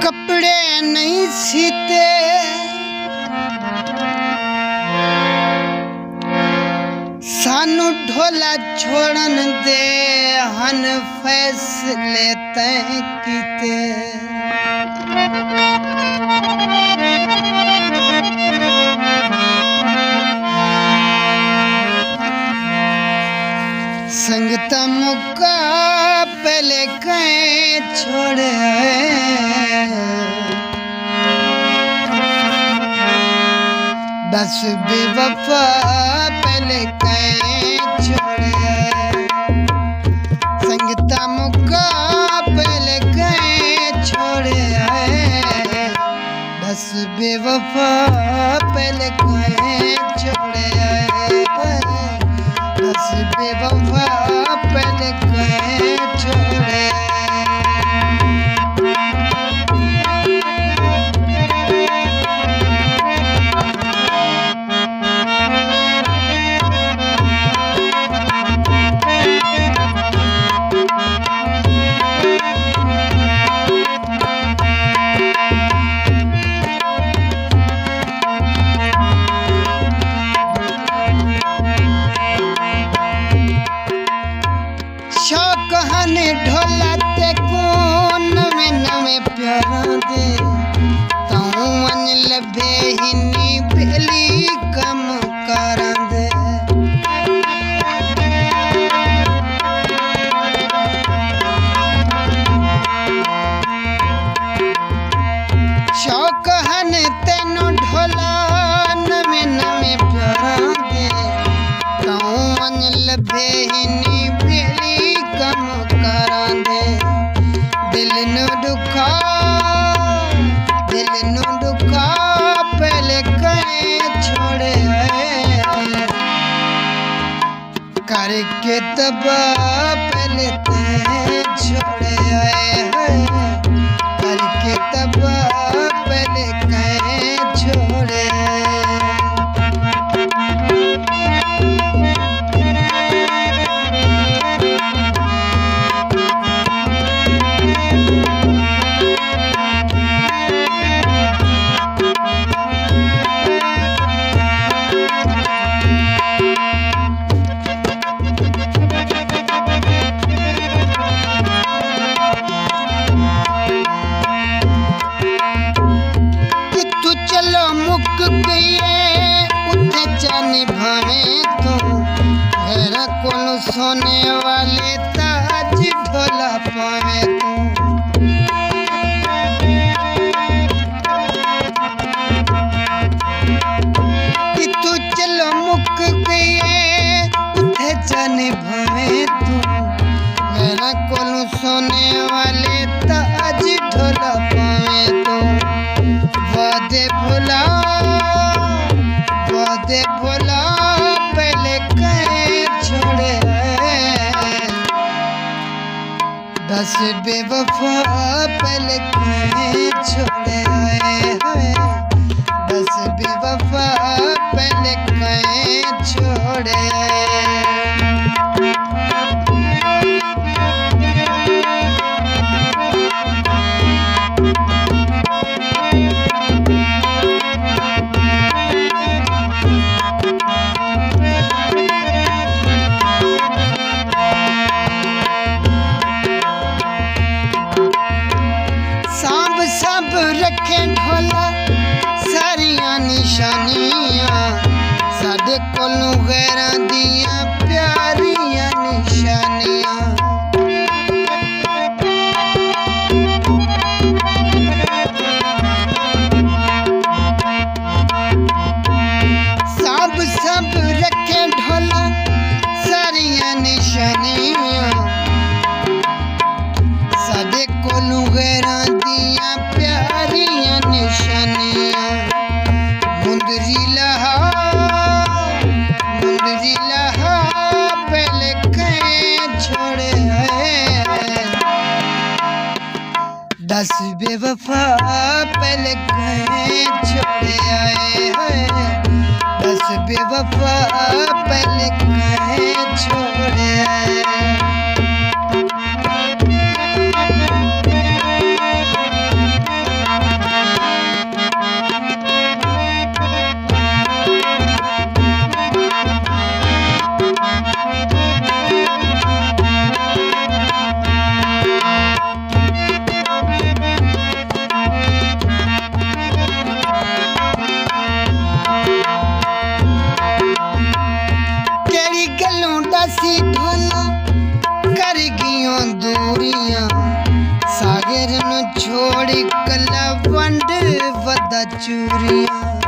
कपड़े नहीं सीते सानू ढोला छोड़न दे हन फैसले तय कीते संगता मुका पहले कहीं छोड़े बस बेवफा पहले कहीं छोड़े संगता मुका पहले कहीं छोड़े बस बेवफा पहले कहीं छोड़े बस बेवफा पहले कहीं छोड़े कहने ढोला ते कौन नवे नवे प्यारा दे तौन लभे हिनी बेली कम करा दे शौक हन तेनो ढोला नवे नवे प्यारा दे तौन लभे हिनी बेली कम करा दे दिल नु दुखा पहले कहीं छोड़े करके तबा पहले ते छोड़े करके तबा पहले कहीं छोड़े सोने वाले ताज ढोला पावे तू चलो मुक गए उठे जाने भावे तू मेरा कोलू सोने वाले ताज ढोला पावे तू वादे भुला पहले कहीं छोड़े बस बेवफा पहले कहीं छोड़े बस बेवफा पहले कहीं छोड़े सा दस बेवफा पहले कहीं छोड़े आए हैं, दस बेवफा पहले कहीं छोड़े आए। सी ढोला कर गियों दूरियां, सागर नु छोड़ कला वंड वदा चूरियां।